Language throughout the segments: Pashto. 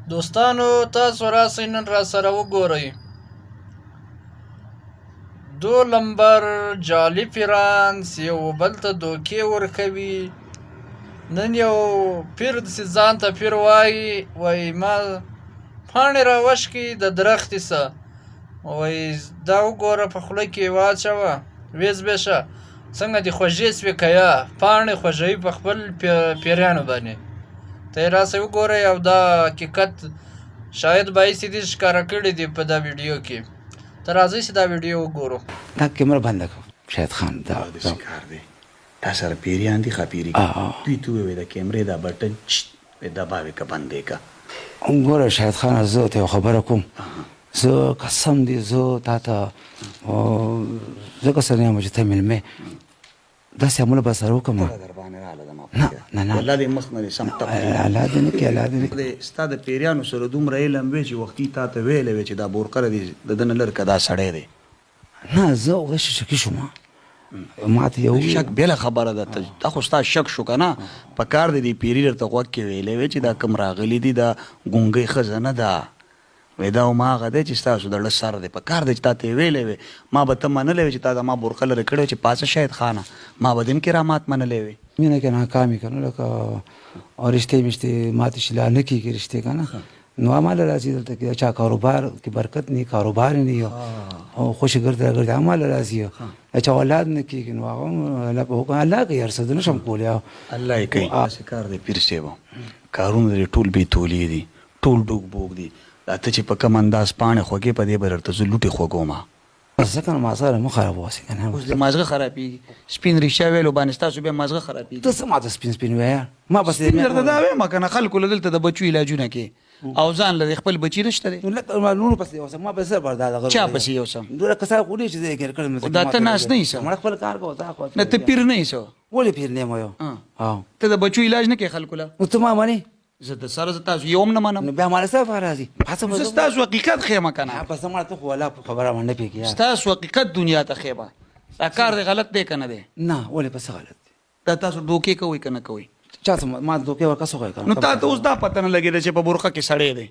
دوستانو تاسو راسئ نن راسره وګورئ 2 لمبر جعلي فرانس یو بل ته دوکې ورکوي. نن یو پیر داسې ځان ته پیر وایي ما پاڼې راوشکي د درختې څه وایي دا وګوره په خوله کې واچوه ویې زبېښه څنګه دې خوږې سوې که یا پاڼې خوږوي په خپل پیریانو باندې ته یې راسئ وګورئ او دا حقیقت شاید باعث دې ښکاره کړي دي په دا ویډیو کې. ته راځئ چې دا ویډیو وګورو. دا کیمره بنده کړه شاید خان دا داسې کار دی تا سره پیریان دي خاپیري دوی ته ووایي د کیمرې دا بټن دباوې که بندې که ګوره شاید خان زه ته یو خبره کوم زه قسم دی زه تا ته ځکه سره یم چې ته مېلمې داسې عمله به سره وکړم در باندې راله زما نه الله دې مخ نه دې سم تپ الله دې نه کړي الله دې نه کړي ستا د پیریانو سره دومره علم وی چې وختي تا ته ویلی وی چې دا بورقره دي د ده نه لر که دا سړی دی نه زه اوس شکي شوم ما ته یو شک بېله خبره ده تا خو ستا شک شو که نه په کار دی دې پیري درته غوږ کې ویلی وی چې دا کوم راغلي دي دا ګونګۍ ښځه نه ده وی دا ما هغه دی چې ستاسو د زړه سر دی په کار دی چې تا ته یې ویلی وی ما به ته منلی وی چې تا د ما بورقه لرې کړی چې پاسه شاید خانه ما به دې هم کرامات منلی وی مینه کې ناکامي که نه لکه رشتې مشتې ماتې چې لا نه کېږي رشتې که نه نو اماله راځي دلته کې چا کاروبار کې برکت نه کاروبار نه وي او خوشي ګرځي راګرځي اماله راځي چا اولاد نه کېږي نو هغه الله په حکم الله کوي هر څه زه نشم کولی الله یې کوي داسې کار دی پیر صاحب کارونه دې ټول بې تولې دي ټول ډوک بوک دي دا ته چې په کوم انداز پاڼې خوږې په دې به درته زه لوټې خوږوم ځکه نو ما سره مه خرابواسې که نه اوس د مازغه خرابېږي سپین ریشه ویلو باندې ستاسو بیا مازغه خرابېږي ته څه ماته سپین وایه ما بس درته دا وایم که نه خلکو له دلته د بچو علاجونه کې او ځان له خپل بچي نشته دی نور پسې یوسم ما پسې بر دا چا پسې یوسم دوره کسا خو دې چې زه کړم دا ته ناس نه یې ما خپل کار کوم تا خو نه ته پیر نه یې ولې پیر نه مو ته د بچو علاج نه کوې خلکو له نو ته ما منې زه د سره زه تاسو یو هم نه منم نو بیا ماله څه فار راځي زه ستاسو حقیقت ښیم که نه پس ما ته خو ولا خبره باندې پیږي ستاسو حقیقت دنیا ته ښیمه دا کار دی غلط دی که نه دی نه ولې پس غلط دی دا تاسو ډوکې کوئ که نه کوئ چا ما دوکې ورکه څه کوي نو تا ته اوس دا پته نه لګېده چې په برخه کې سړی دی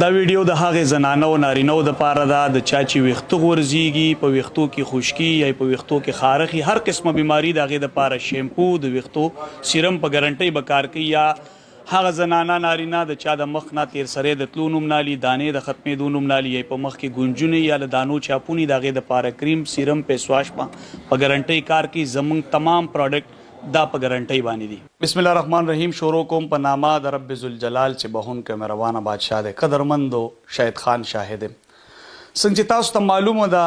دا ویډیو د هغې زنانه او نارینه د پاره ده د چا چې ویښته غورځېږي په ویښتو کې خشکي یا په ویښتو کې خارښي هر قسمه بیماري د هغې دپاره شیمپو د ویښتو سیرم په ګرنټۍ به کار کوي یا هغه زنانه نارینه د چا د مخ نه تیر سرې د تلو نوم نالي دانې د ختمېدو نوم نالي یا په مخ کې ګونجونې یا له دانو چاپونې د هغې دپاره کریم سیرم فیس واش په ګرنټۍ کار کوي زموږ تمام پروډکټ دا په ګرنټۍ باندې دي. بسم الله الرحمن الرحیم. شروع کوم په نامه د رب ذوالجلال چې بهونکی مهربانه بادشاه دی. قدرمندو شاهد خان شاهد یم. څنګه چې تاسو ته معلومه ده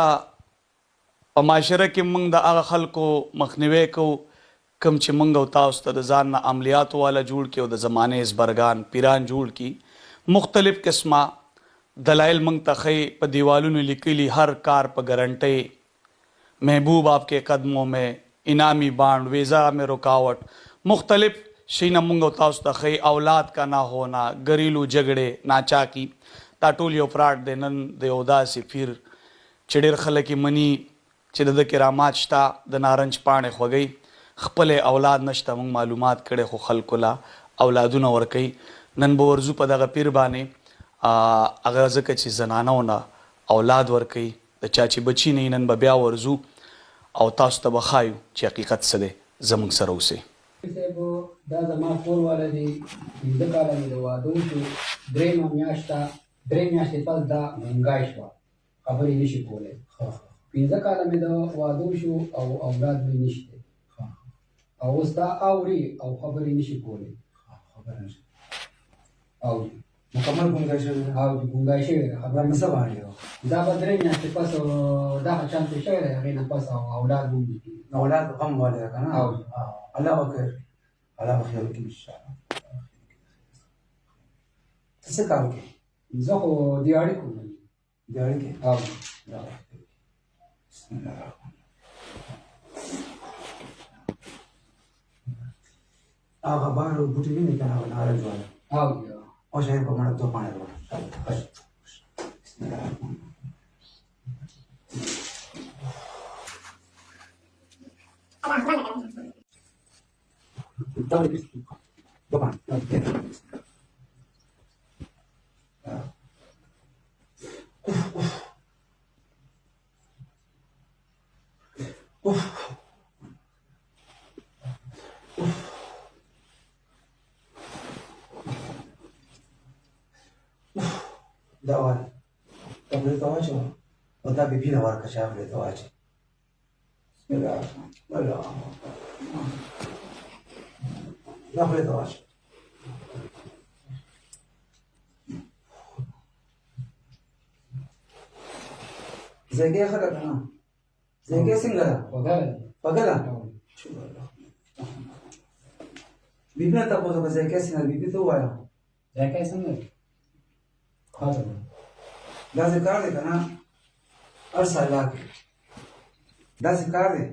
په معاشره کې موږ د هغه خلکو مخنیوی کوو کوم چې موږ او تاسو ته د ځان نه عملیاتو والا جوړ کړي او د زمانې ازبرګان پیران جوړ کړي مختلف قسمه دلایل موږ ته ښیي په دیوالونو لیکلي هر کار په ګرنټۍ محبوب آپ کے قدموں میں انعامی بانڈ ویزا میں رکاوٹ مختلف شیونه موږ او تاسو ته ښیي اولاد کا نه ہونا ګریلو جګړې ناچاکي دا ټول یو فراډ دی. نن د یو داسې پیر چې ډېر خلک یې مني چې د ده کرامات شته د نارنج پاڼې خوږوي خپل اولاد نشته موږ معلومات کړی خو خلکو له اولادونه ورکوي. نن به ورځو په دغه پیر باندې هغه ځکه چې زنانو نه اولاد ورکوي د چا چې بچي نه نن به بیا ورځو او تاسو ته به ښایو چې حقیقت څه دی زموږ سره اوسئ. دا زما کور والا دی 15 کاله مې د واده وشو درېیمه میاشتې پس دا ګونګی شوه خبرې نشي کولی 15 کاله مې د واده وشو او اولاد مې نشته او اوس دا اوري او خبرې نشي کولی اوري مکمل ګونګی شوی دی او ګونګی شوی دی خبره څه باندې دا به 3 میاشتې پس دغه چانته شوی دی هغې نه پس اولاد هم دي اولاد غم والی ده که نه الله به خیر الله به خیر وکړي انشاءالله. ته څه کار کوې زه خو دیاړي کوم دیاړي کې او بسم الله الرحمن هغه بار بوټي وینې که نه هغه نارنج والا او او شاید په مړه 2 پاڼې وروړه بسم الله الرحمن الرحیم. دا وایي خبرې ته واچوه او دا بې بینه ورکړه چې خبرې ته واچي بسم الله الله دا خبرې ته واچوه زنګې ښه ده که نه زنګې څنګه ده خوږه ده بیبي نه تپوس وکړه زنګې څنګه ده بیبي ته ووایه ذایقه یې څنګه ده؟ خاصه ده. داسې کار دی که نه هر څه الله کوي داسې کار دی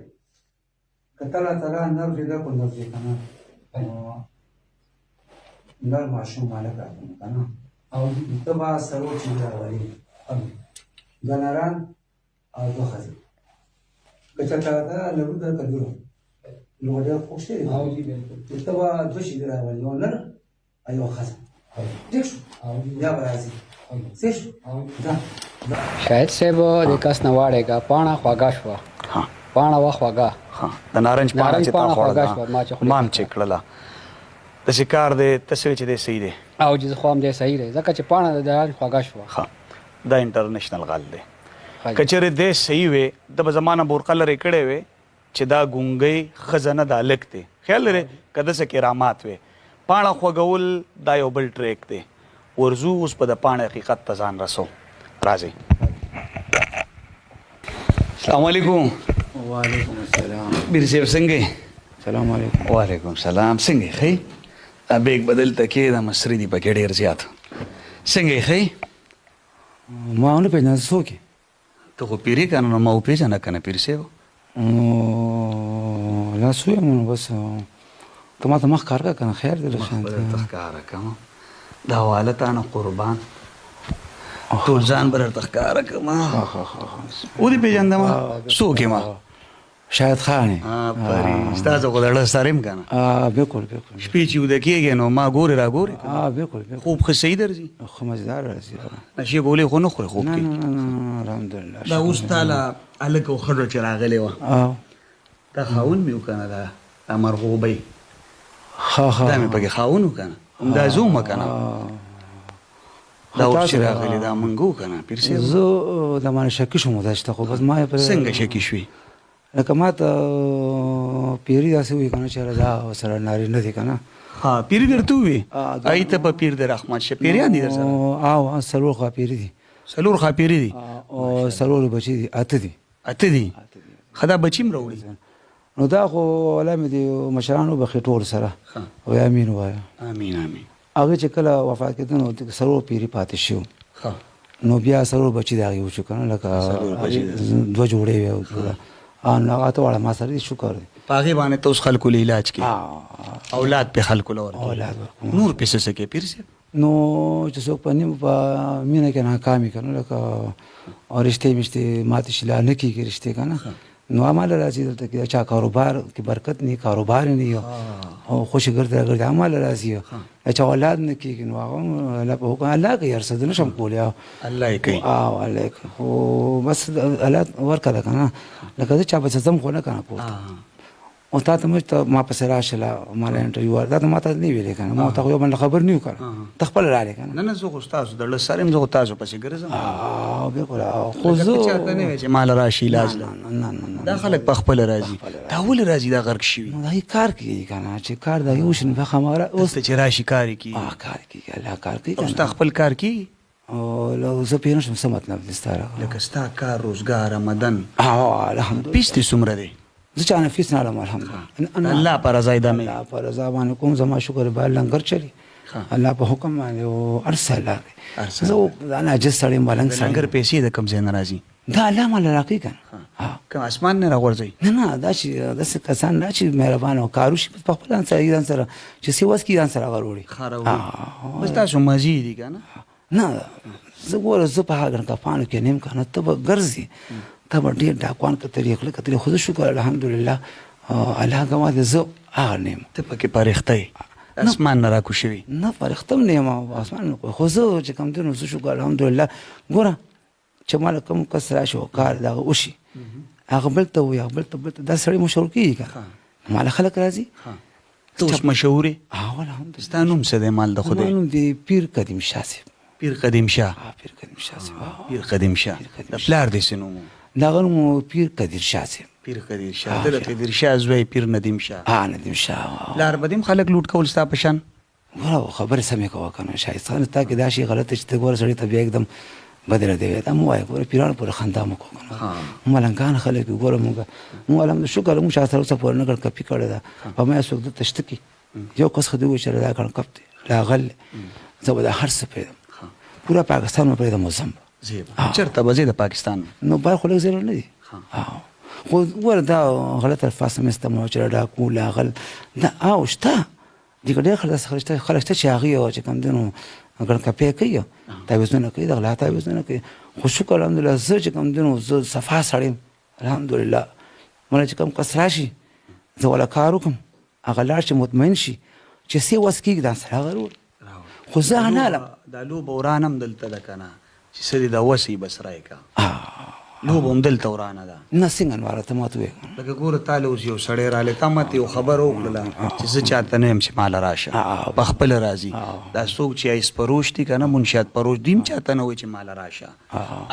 که ته الله تعالی نر پیدا کړو نر دی که نه نر ماشوم مالک راکړو که نه ته به څلور چیزې راولي دوه نران او دوه ښځې که چېرته ته لږ درکړه لور لوږه ډېر خوږ شوی دی ته به دوه شیدې راولي یو نر او یوه ښځه ټیک شو بیا به راځي صحیح شو ځه شاید صاحب د کس نه واړېږه پاڼه خوږه شوه پاڼه وه خوږه د نارنج پاڼه چې تا خوږه خوړله شوه ما چې خولې مام چې کړله داسې کار دی ته څه وایې چې دی صحیح دی او چې خو هم دی صحیح دی ځکه چې پاڼه د نارنج خوږه شوه ښه دا انټرنیشنل غل دی که چېرې دی صحیح وې د به زما نه بورقه لرې کړې وې چې دا ګونګۍ ښځه نه دا هلک دی خیال لرې که داسې کرامات وې پاڼه خوږول دا یو بل ټریک دی ورځو اوس په د پاڼې حقیقت ته ځان رسو راځئ السلام علیکم وعلیکم السلام بیر صاحب څنګه یې السلام علیکم وعلیکم سلام څنګه یې ښه دا بیګ بدلته کې دا مصري دي پکې ډېر زیات څنګه یې ښه ما ونه پېژنم ته څوک یې ته خو پیري که نه نو ما وپېژنه که نه پیر صاحب لا سوی یم نو بس ته ما ته مخ کار کړه که نه خیر دی له شان درته ښکاره کړم دا حواله تا نه قربان ټول ځان به درته ښکاره کړم ودې پېژندم څوک یم شاید خان یې پري ستاسو خو د زړه سر یم که نه بالکل بالکل شپې چې وده کېږې نو ما ګورې را ګورې بالکل بالکل خوب ښه صحیح درځي خو مزدار راځي نشې ګولې خو نه خورې خوب نه کې نه نه الحمدلله دا اوس تاله هلک او ښځه چې راغلې وه دا خاون مې و که نه دا مرغوبۍ ښه ښه دا مې پکې خاون و که نه همدا زه ومه که نه دا اوس چې راغلې دا منګه و که نه پیر صاحب زه د مانه شکي شوم دا شته خو بس ما یې څنګه شکي شوې لکه ما ته پیري داسې وایي که نه چې دا سره نارینه دی که نه ها پیري درته ووې ای ته په پیر د رحمت شه پیریان دي در سره او څلور خوا پیري دي څلور خوا پیري دي او څلور بچي دي اته دي اته دي ښه دا بچي م راوړي نو دا خو ولا مې د مشرانو بخې ټول سره وایي امین ووایه امین امین هغه چې کله وفات کېده نو څلور پیري پاتې شو نو بیا څلور بچي د هغې وشو که نه لکه دوه جوړې وې نو هغه ته واړه ما سره دي شکر دی په هغې باندې ته اوس خلکو له علاج کې اولاد پې خلکو له اولاد ورکوي نور پې څه څه کوې پیر صاحب نو چې څوک په مینه کې ناکام وي که نه لکه رشتې مشتې ماتې شي لا نه کېږي رشتې که نه نو عمله راځي دلته کې چا کاروبار کې برکت نه کاروبار نه وي او خوشي ګرځي راګرځي عمله راځي چا اولاد نه کېږي نو هغه الله په حکم الله کوي هر څه زه نشم کولی الله یې کوي الله یې کوي خو بس الله ورکړه که نه لکه زه چا پسې ځم خو نه که نه پورته او تا ته موږ ته ما پسې راشله ما له انټرویو دا ته ما ته نه ویلې که نه ما ته خو یو بل خبر نه وي که نه ته خپله راغلې که نه نه نه زه خو ستاسو د زړه سر یم زه خو تاسو پسې ګرځم بالکل خو زه چاته نه وایې چې ما له راشي علاج له نه نه دا خلک په خپله راځي دا ولې راځي دا غرق شوي نو دا کار کوي که نه چې کار دا یو شي نو بیا خامخا اوس ته چې راشي کار یې کېږي کار کوي الله کار کوي او ستا خپل کار کېږي او زه پوه نه شم څه مطلب دی ستا لکه ستا کار روزګار آمدن الحمدلله پیس دې څومره دی زه چا نه فیس نه علم الحمدلله الله په رضا یې دا مې الله په رضا باندې کوم زما شکر به لنګر چلی الله په حکم باندې او هر څه الله دی زه دا ناجس سړی یم ملنګ سړی لنګر پیسې د کوم ځای نه راځي دا الله ماله راکوي که نه کوم اسمان نه راغورځوي نه نه دا چې داسې کسان نه چې مهربانه او کار وشي په خپل ځان سره ځان سره چې سیوس کي ځان سره غوړي بس تاسو مزي دي که نه نه زه ګوره زه په هغه کفانو کې نیم که نه ته به ګرځې ته به ډېر ډاکوان کتلې خله کتلې خو زه شکر الحمدلله الله ګواه دی زه هغه نه یم ته پکې پرېخته یې اسمان نه راکو شوي نه فرښته هم نه یم اسمان نه خو زه چې کوم دی نو زه شکر الحمدلله ګوره چې ما له کوم کس راشي او کار دغه وشي هغه بل ته وایي هغه بل ته دا سړی مشهور کېږي که ما له خلک راځي ته اوس مشهور یې الحمدلله ستا نوم څه دی مال د خدای زما نوم دی پیر قدیم شاه صاحب پیر قدیم شاه پیر قدیم شاه صاحب پیر قدیم شاه د پلار دې څه نوم و؟ دغه نوم پیر قدیر شاه صاحب. پیر قدیر شاه. د قدیر شاه زوی پیر ندیم شاه. ندیم شاه. پلار به دې خلک لوټ کول ستا په شان؟ ګوره خبرې سمې کوه که نه شاید خان تا کې دا شي غلطه چې ته ګوره سړي ته بیا एकदम بدله دی دا مو وایه ګوره پیرانو پورې خندا مه کوه که نه ملنګان خلک دي ګوره مونږ الحمد شکر موږ شاه سره اوسه پورې نه ګړکپي کړې ده په ما څوک دلته شته کې یو کس خو دې ووایي چې دا ګړکپ دی راغل زه به دا هر څه پرېږدم پوره پاکستان مه پرېږدم اوس هم چېرته به ځې د پاکستان؟ نو باید خو لږ ځای نه دي خو ګوره دا غلط الفاظ هم استعمال چې ډاکو لاغل دا او شته دغه ډېر خلک شته چې هغوی چې کوم دی نو ګړکپی کوي تعویضونه کوي د غلا تعویضونه کوي خو شکر الحمدلله زه چې کوم دی نو زه صفا سړی یم الحمدلله مله چې کوم کس راشي زه وله کار وکړم هغه لاړ چې مطمئن شي چې څه وس کېږي دا سره هغه خو زه نه علم دا لوبه وران هم دلته ده که نه چې څه دې دا وسې بس رای که لوبه هم دلته ورانه ده نه څنګه نواره ته ماته ووایې لکه ګوره تا اوس یو سړی رالی تا ماته یو خبره وکړله چې زه چاته نه یم چې ماله راشه په خپله راځي دا څوک چې ایس پروش دي که نه منشیات پروش دي هم چاته نه وایي چې ماله راشه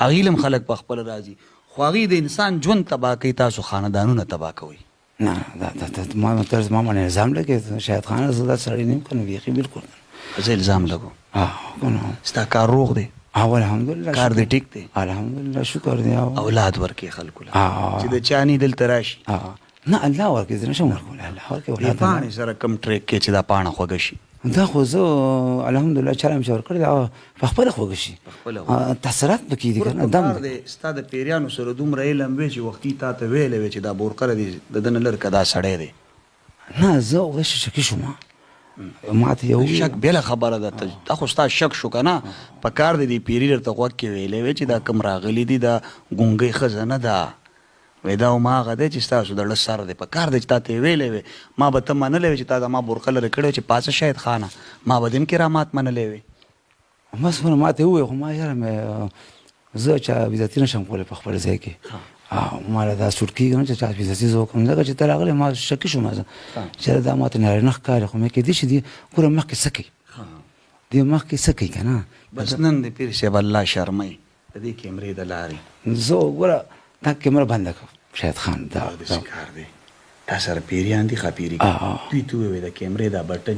هغوی هم خلک په خپله راځي خو هغوی د انسان ژوند تباه کوي تاسو خاندانونه تباه کوئ نه ما طرز ما باندې الزام لګې شاید خانه زه دا سړی نه یم که نه بیخي بلکل زه الزام لګو ستا کار روغ دی الحمدلله کار دې ټیک دی الحمدلله شکر دی اولاد ورکې خلکو له چې د چا نه دلته راشي نه الله ورکړي زه نشم ورکولی الله ورکړي دې پاڼې سره کم ټریک کې چې دا پاڼه خوږه شي دا خو زه الحمدلله چا له مې چې ورکړې دا په خپله خوږه شي تاثرات پکې دي که نه دم دی ستا د پیریانو سره دومره علم وی چې وختي تا ته ویلی وی چې دا بورقره دی د ده نه لر که دا سړی دی نه زه اوس شکي شوم ما ته یو شک بېله خبره ده دا خو ستا شک شو که نه په کار دی دې پیري درته غوږ کې ویلی وی چې دا کوم راغلي دي دا ګونګۍ ښځه نه ده وی دا هماغه دی چې ستاسو د زړه سر دی په کار دی چې تا ته یې ویلی وی ما به ته منلی وی چې تا د ما برقه لرې کړی چې پاسه شاید خانه ما به دې هم کرامات منلی وی بس ما ته ووایه خو ما یاره مې زه چا بېزتي نشم کولی په خپل ځای کې ما له دا سوټ کېږي نه چې چا بېزتي زه وکړم ځکه چې ته راغلی ما شکي شوم زه چې دا ما ته نارینه ښکاري خو مې کېدای شي دې ګوره مخکې څه کوي دې مخکې څه کوي که نه بس نن د پیر صاحب الله شرمئ د دې کیمرې د لارې زه ګوره دا کیمره بنده کړه شاید خان دا داسې کار دی تا سره پیریان دي ښه پیري دوی ته ووایې د کیمرې دا بټن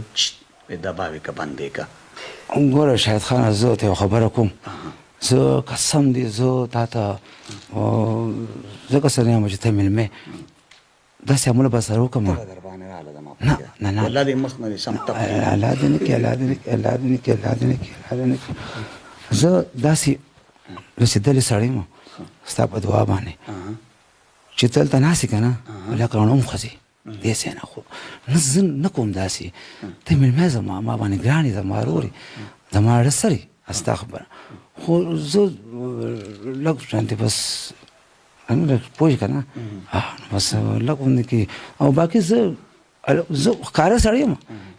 دباوې که بندې که ګوره شاید خانه زه ته یو خبره کوم زه قسم دی زه تا ته ځکه سره یم چې ته مېلمې داسې عمله به سره وکړم نه نه نه الله دې مخ نه دې سم تپ الله دې نه کړي الله دې نه کړي الله دې نه کړي الله دې نه کړي الله دې نه کړي زه داسې رسېدلی سړی یم ستا په دعا باندې چې ته هلته ناست یې که نه لکه رڼا وخځې داسې نه خو نه زه نه کوم داسې ته مېلمه زما ما باندې ګران یې زما ورور یې زما زړه سر یې ستا خبره خو زه لږ شانتې بس پوه که نه بس لږ غوندې کې او باقي زه ښکاره سړی یم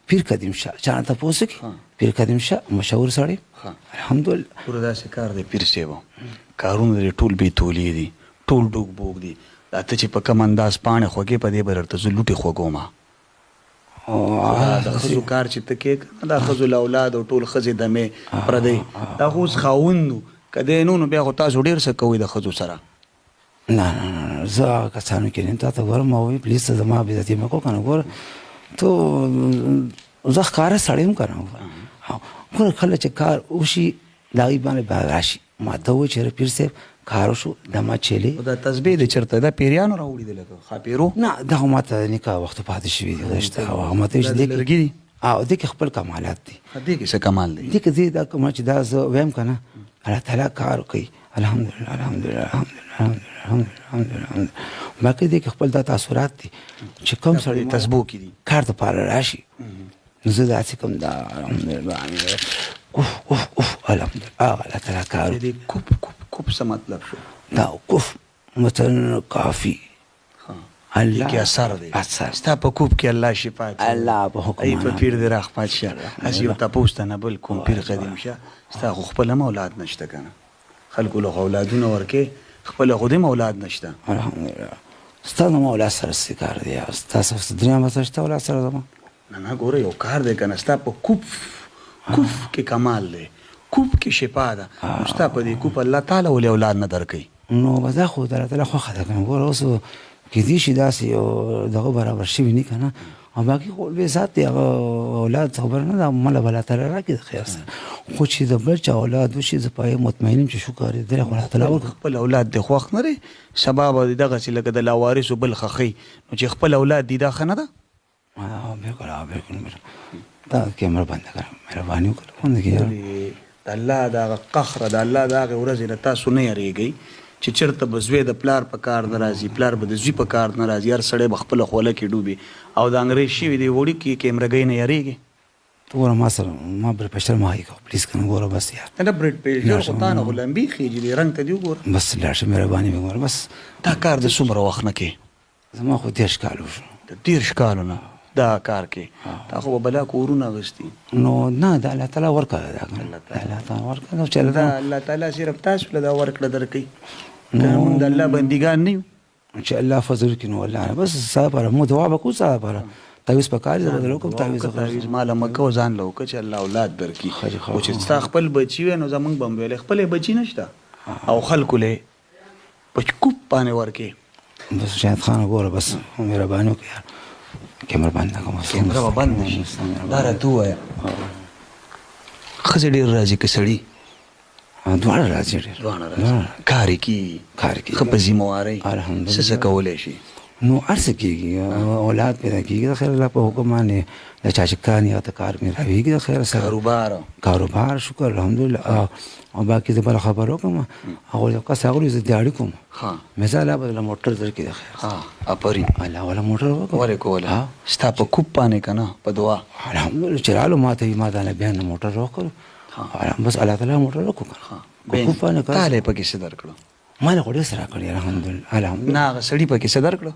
پیر قدیم شاه چا نه تپوس وکړي پیر قدیم شاه مشهور سړی الحمدلله پوره داسې کار دی پیر صاحب کارونه دې ټول بې تولې دي ټول ډوک بوک دي دا ته چې په کوم انداز پاڼې خوږې په دې به درته زه لوټې خوږوم د ښځو کار چې ته کې دا ښځو له اولاد او ټول ښځې دمې پردی دا خو اوس خاوند و که دی نو بیا خو تاسو ډېر څه کوئ د ښځو سره نه نه نه زه هغه کسانو کې نه تا ته ګورم ما وایي پلیز ته زما بېزتي مه کوه که نه ګوره تو زه ښکاره سړی یم که نه ګوره کله چې کار وشي د هغوی باندې به راشي ما ته ووایي چې پیر صاحب کار وشو د ما چیلې دا تسبیح دی چېرته دا پیریانو راوړي دی لکه ښاپیرو نه دغه ما ته نکاح وخته پاتې شوي دي رشته هغه ما ته لرګي دي او دې کې خپل کمالات دي دې کې څه کمال دی دې کې دې دا کومه چې دا زه ویم که نه الله تعالی کار کوي الحمدلله الحمدلله الحمدلله الحمدلله باقي دې کې خپل دا تاثرات دي چې کوم سړی تسبو کې دي کار دپاره راشي نو زه داسې کوم دا الحمدلله اوف اوف اوف الحمدلله الله تعالی کار دې کوپ کوپ کوپ څه مطلب شو دا کوف مثلا کافي الله کې اثر دی اثر ستا په کوپ کې الله شفا الله په حکم ای په پیر دې راخپات شه هسې یو تپوس ته نه بل کوم پیر قدیم شه ستا خو خپل هم اولاد نشته که نه خلکو له اولادونه ورکې خپله خو دې هم اولاد نشته الحمدلله ستا زما اولاد سره څه کار دی ستاسو دنیا به شته اولاد سره زما نه نه ګوره یو کار دی که نه ستا په کوف کې کمال دی کوپ کې شفا ده نو ستا په دې کوپ الله تعالی ولې اولاد نه درکوي نو بس دا خو الله تعالی خوښه ده که نه ګوره اوس کیدای شي داسې یو دغه برابر شوي نه که نه او باقي خو لوی ذات دی هغه اولاد خبره نه ده مله به الله تعالی راکړي د خیر سره خو چې د بل چا اولاد وشي زه په مطمئن یم چې شکر یې دی خو الله تعالی ورکړي خپل اولاد دې خوښ نه دی سبا به دغسې لکه د لاوارثو بل خښئ نو چې خپل اولاد دي دا ښه نه ده بالکل دا کیمره بنده کړه مهرباني وکړه بنده کړه د الله د هغه قهره د الله د هغې ورځې نه تاسو نه یارېږئ چې چېرته به زوی د پلار په کار نه راځي پلار به د زوی په کار نه راځي هر سړی به خپله خوله کې ډوبي او د انګریز شوي دی وړي کې کیمرګۍ نه یارېږي ګوره ما سره ما بلډ پرېشر مه هایي کوه پلیز که نه ګوره بس یار نه بلډ پرېشر خو تا نه خو لمبي خېجي دی رنګ ته دي وګوره بس لاړ شه مهرباني مې ګوره بس دا کار د څومره وخت نه کې زما خو 10 کال وشو د 30 کالو نه دا کار کې تا خو به بلا کورونه اغوستي نو نه د الله تعالی ورکړه دا الله تعالی ورکړه نو چې دا الله تعالی صرف تاسو له دا ورکړه درکوي که موږ د الله بندګان نه یو چې الله فضل وکړي نو الله بس ستا لپاره مو دعا به کوو ستا لپاره تعویض په کار زه بدل وکړم تعویض ماله مه کوه ځان له وکړه چې الله اولاد درکړي خو چې ستا خپل بچي وی نو زموږ به هم ویلی خپلې بچي نشته او خلکو له په کوپ باندې ورکې بس شاهد خان ګوره بس مهرباني وکړه یار کیمره بنده کوم کیمره به بنده شي دا راته ووایه ښځې ډېر راځي که سړي دواړه راځي ډېر کار یې کېږي ښه په ذمهوارۍ څه څه کولی شي نو هر څه کېږي اولاد پیدا کېږي د خیر الله په حکم باندې د چا چې کار یا ته کار مې راویږي د خیر سره کاروبار شکر الحمدلله او باقي زه بله خبر وکړم هغه یو کس هغوی زه دیاړي کوم مثال هغه بدله موټر درکړي د خیر افرین الله والا موټر وکړه ولې کوله ستا په کوپ باندې که نه په دعا الحمدلله چې رالو ما ته ما دا نه بیا نه موټر وکړو بس الله تعالی موټر وکړو تاله یې پکې څه درکړو ما له خو ډېر څه راکړي الحمدلله نه هغه سړي پکې څه درکړو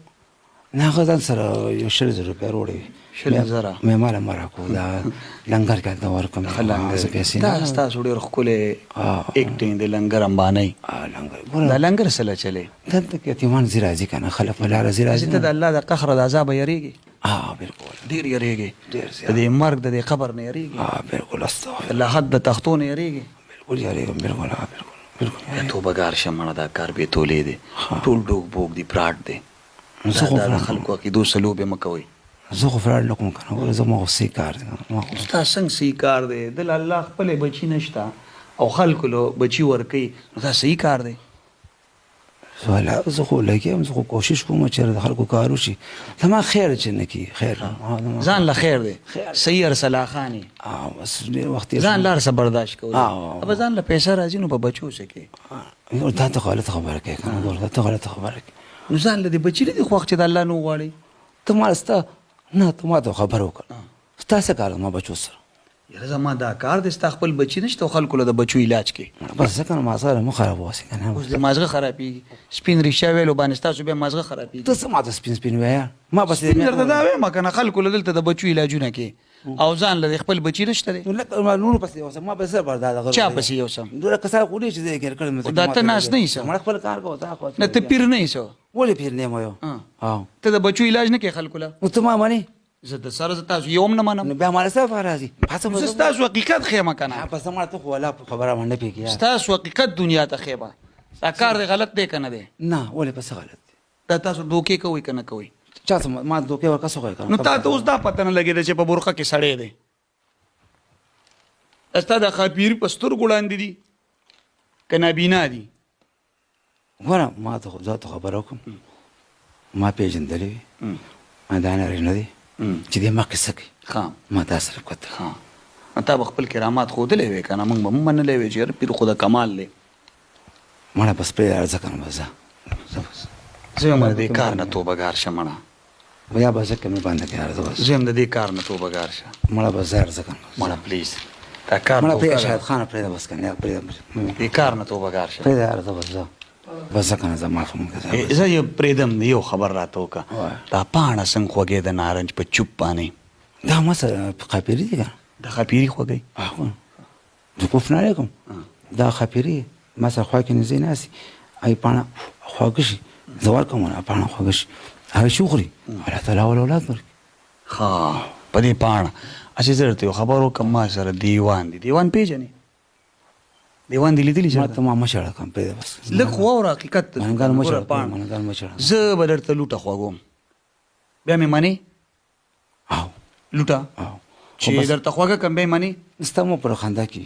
نه هغه ځان سره یو 100,000 روپۍ راوړی مې ماله مه راکړو دا لنګر کې هلته ورکړم دا ستاسو ډېر ښکلی ایکټینګ دی لنګر امبانی دا لنګر څه له چلې دلته کې یتیمان ځي راځي که نه خلک په لاره ځي راځي ته د الله د قهره د عذابه یېرېږي بالکل ډېر یېرېږي د دې مرګ د دې قبر نه یېرېږي بالکل استغفر د لاحت د تختو نه یېرېږي بالکل یېرېږم بالکل توبهګار شه مړه دا کار بې تولې دی ټول ډوک بوک دی پراټ دی دا د خلکو عقیدو څه لوبې مه کوئ زه خو فراډ نه کوم که نه ګوره زما خو صحیح کار دی ستا څنګه صحیح کار دی دل الله خپلې بچي نشته او خلکو له بچي ورکوي نو دا صحیح کار دی زه خو لګیا یم زه خو کوشش کوم چې د خلکو کار وشي زما خیر چې نه کي خیر ځان له خیر دی صحیح ارسلا خاني بس ډېر وخت ځان له هر څه برداشت کولی اب ځان له پیسه راځي نو په بچو څه کوي دا ته غلطه خبره کوې که نه ګوره دا ته غلطه خبره کوې نو ځان له دې بچي نه دي خوښ چې د الله نه وغواړئ ته ما ستا نه ته ما ته خبره وکړه ستا څه کار ما بچو سره یاره زما دا کار دی ستا خپل بچي نشته او خلکو له د بچو علاج کوي بس ځکه نو ما سره مه خرابوسې که نه اوس د مازغه خرابېږي سپین ریښه ویلو باندې ستاسو بیا مازغه خرابېږي ته څه ماته سپین وایه ما بس سپین درته دا وایم که نه خلکو له دلته د بچو علاجونه کوي او ځان له خپل بچي نشته دی نور پسې یوسم ما پسې بردار چا پسې یوسم دوره کسا خو دې چې زه ګر کړم دا ته ناس نه یې ما خپل کار کوم تا نه ته پیر نه یې ولې پیر نه مو ته د بچو علاج نه کوي خلکو له نو ته ما مانی زه د سره تاسو یوم نه منم بیا مال څه راځي زه ستاسو حقیقت خیمه که نه پس ما ته خو ولا خبره باندې پیږي ستاسو حقیقت دنیا ته خیمه دا کار دی غلط دی که نه دی نه ولې پس غلط دی دا تاسو دوکې کوئ که نه کوئ چا ته ما دوکې ورکسو کوي نو تا ته اوس دا پته نه لګېده چې په برخه کې سړی دی ستا د خاپیري په سترګو وړاندې دي که نابینا دي ګوره ما ته خو ځاته خبره وکړم ما پېژندلی وي ما دا نارینه دی چې دې مخکې څه کوي ما دا صرف کتل تا به خپل کرامات ښودلی وې که نه موږ به هم منلی وې چې یاره پیر خو د کمال دی مړه بس پرېږده ځکه نو بس زه یم د دې کار نه توبهګار شه مړه بیا به ځکه مې بنده کړه زه یم د دې کار نه توبهګار شه مړه بس زهر ځکه مړه پلیز دا کار مړه پرېږده شاهد خانه پرېږده بس که نه پرېږده دې کار نه توبهګار شه پرېږده یاره ته بس ځه بس ځکه نه زه معاف هم که زه یې پرېږدم یو خبر راته وکړه دا پاڼه څنګه خوږې د نارنج په چوپ باندې دا ما سره خاپیري دي که نه د خاپیري خوږی زه کوف نه علیکم دا خاپیري ما سره خوا کې نږدې ناستي ای پاڼه خواږه شي زه ورکوم ونه پاڼه خواږه شي هغه شي وخوري الله تعالی ول اولاد ورکړي ښه په دې پاڼه اچھا زه درته یو خبر وکړم ما سره دیوان دی دیوان پېژنې دیوان دی لیدلی ما چې ته ما مشړه کم پرې بس لږ خو واوره حقیقت ته. منګل ګوره مشړه پاڼ. منګل مشړه زه به درته لوټه خوږوم بیا مې منې او لوټه او چې درته خوږه کم بیا منې. ستا مو پر خندا کی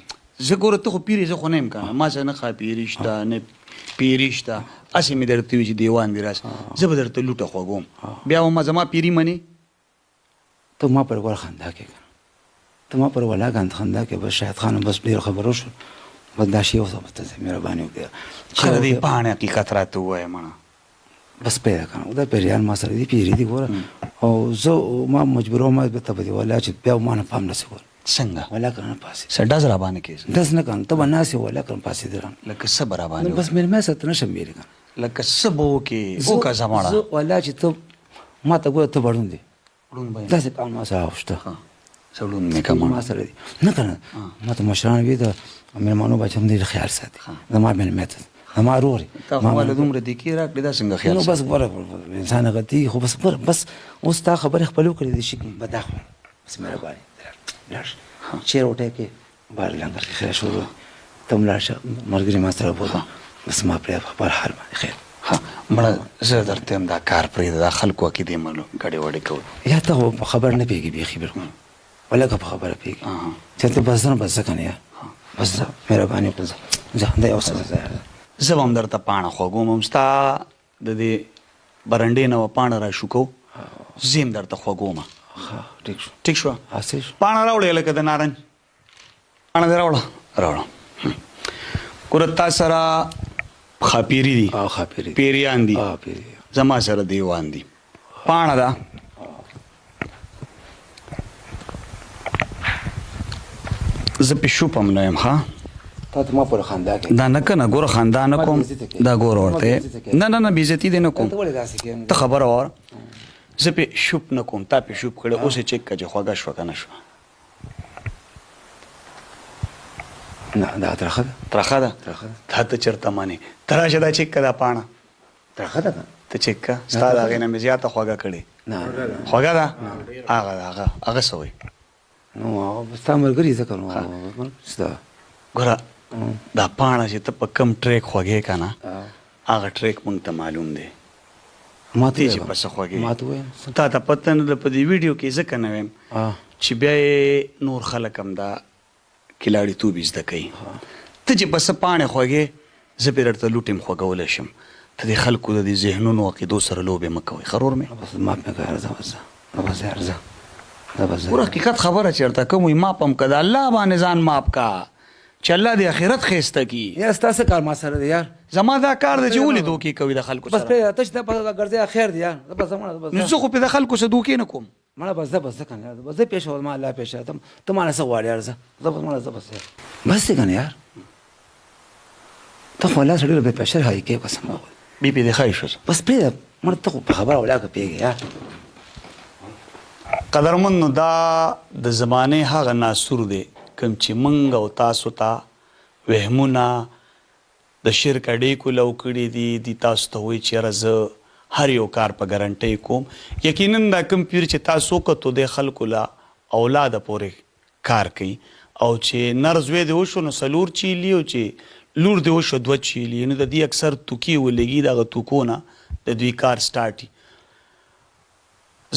زه ګوره ته خو پیرې زه خو نه یم کنه ما سره نه خا پیرې شته نه پیرې شته هسې مې درته وي چې دیوان دی راسه زه به درته لوټه خوږوم بیا ما زما پیري منې. ته ما پر ور خندا کې ته ما پر ولا غند خندا کې بس شاهد خان بس ډیر خبرو شو بس دا شی اوسه ته مهرباني وکړه خره دې پاڼې حقیقت راته ووایه مړه. بس پیدا کړم دا پیریان ما سره دی پیری دی ګوره او زه ما مجبور ما به ته دی ولا چې بیا ما نه پام نه سګور څنګه ولا کنه پاسه سډاز را باندې کېږي داس نه کنه ته ناسې ولا کنه پاسه درم لکه صبر را نو باندې بس مې مې ست نشم ویل کنه لکه سبو کې او کا زماړه زه ولا چې ته ما ته ګوره ته وړون دی ړون به داسې کار ما سره اوشته سړون مې کوم ما سره دی نه کنه ما ته مشران وی دا مېلمانو بچم دې خیال ساتي زما بن مت زما روري تا خو ول دومره دي کې راکړي دا څنګه خیال نو بس ګوره انسان غلطي خو بس ګوره بس اوس تا خبره خپل کړې دي شي بدا خو بس مهرباني لاش چیر وټه کې بار لنګر خیر شروع تم لاشه مرګري ما سره بوله بس ما پر خبر حال باندې خیر مړه زه درته هم دا کار پرې دا خلکو کې دی ملو غړي وړي کو یا ته خبر نه پیږي به خبر ولا که خبره پیږي چې ته بس نه بس کنه یا بس مهرباني وکړه ځه دا اوس زه هم درته پاڼه خوږوم هم ستا د دې برنډې نه پاڼه را شوکو زم درته خوږوم. ټیک شو ټیک شو اسې پاڼه راوړې لکه د نارنج پاڼه دې راوړه ګوره تا سره خاپیری دي خاپیری پیریان دي پیری زما سره دیوان دي پاڼه ده زه په شوپم نه یم ها ته ما پر خندا کې دا نه کنه ګوره خندا نه کوم دا ګوره ورته نه بیزتی دې نه کوم ته ولې داسې کې ته خبره وره زه په شوپ نه کوم تا په شوپ کړه اوس چیک کړه خوګه شو کنه شو نه دا ترخه ده تا ته چرته مانی تراشه دا چیک کړه پاڼه ترخه ده ته چیک کړه ستاره هغه نه مې زیاته خوګه کړي نه خوګه ده هغه سوې نو بس تا مرګري ذکر نو ستا ګوره دا پاڼه چې ته په کم ټریک خوږې کنه هغه ټریک مونږ ته معلوم دی ما ته چې پس خوږې ما ته وایم تا ته پته نه ده په دې ویډیو کې ځکه نه ویم چې بیا نور خلک هم دا کلاړي توب زده کوي ته چې بس پاڼې خوږې زه پرې درته لوټیم خوږولی شم ته د خلکو د دې ذهنونو عقیدو سره لوبې مه کوئ خرور مې بس ما په کار ده بس ارزه ور حقیقت خبره چیرته کوم ما پم کده الله باندې ځان ماپ کا چې الله دې اخرت خېسته کی یا ستاسو کار ما سره دی یار زما دا کار د جوړې دوکي کوي د خلکو بس سره په ته چې په ګرځي خیر دی یار بس زما بس نو زه خو په د خلکو سره دوکي نه کوم مړه بس کنه بس پېښ هو ما الله پېښه ته ما نه سو وړ یار زه بس کنه یار ته خو لا سړی به پېښه هاي کې قسم بي دې خای شو بس په مړ ته په خبره ولا کې پیږي یار قدرمن نو دا د زمانه هغه ناسور دی کوم چې منګ او تاسو ته وهمونه د شرک اډې کو لو کړي دي تاسو ته وی چې راز هر یو کار په ګارانټي کوم یقینا دا کوم پیر چې تاسو کته د خلکو لا اولاد پورې کار کوي او چې نرز وې د وشو نو سلور چی لیو چې لور د وشو دوه چی لی نو د دې اکثر توکی ولګي دا توکونه د دوی کار سٹارټي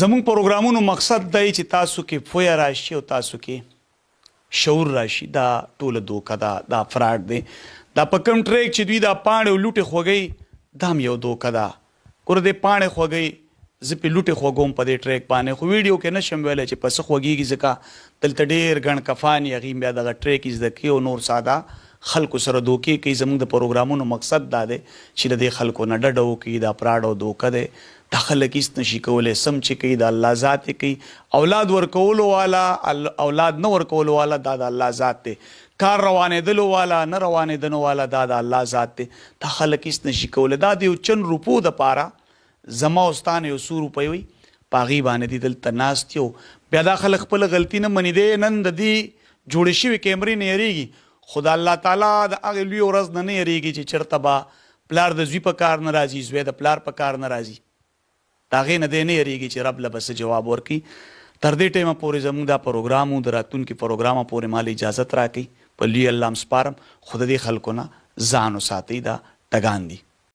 زمون پروګرامونو مقصد دی چې تاسو کې پوهه راشي او تاسو کې شعور راشي دا ټول دوکه دا فراډ دی دا په کوم ټریک چې دوی دا پاڼې لوټې خوږی دام یو دوکه ده ګوره دې پاڼې خوږی زه پې لوټې خوږوم په دې ټریک باندې خو ویډیو کې نشم ویلی چې پسه خوږېږي ځکه دلته ډېر ګڼ کفان هغې بیا دغه ټریک زده کوي او نور ساده خلکو سره دوکې کوي زموږ د پروګرامونو مقصد دا دی چې د دې خلکو نه ډډه وکړي دا فراډ او دوکه دی دا خلک هېڅ نشي کولی سم چې کوي د الله ذات یې کوي اولاد ورکولو والا اولاد نه ورکولو والا دا د الله ذات دی کار روانېدلو والا نه روانېدنو والا دا د الله ذات دی دا خلک هېڅ نشي کولی دا د یو چند روپو دپاره زما او ستا نه یو څو روپۍ وي په هغې باندې دي دلته ناست یو بیا دا خلک خپله غلطي نه مني دی نن د دې جوړې شوي کیمرې نه یېرېږي خو د الله تعالی د هغې لوی ورځ نه یېرېږي چې چېرته به پلار د زوی په کار نه راځي زوی د پلار په کار نه راځي د هغې نه دی نه یېرېږي چې رب له به څه جواب ورکړي تر دې ټیمه پورې زموږ دا پروګرام و د راتلونکي پروګرامه پورې مال اجازت راکوي په لوی الله م سپارم خو د دې خلکو نه ځان وساتئ دا ټګان دي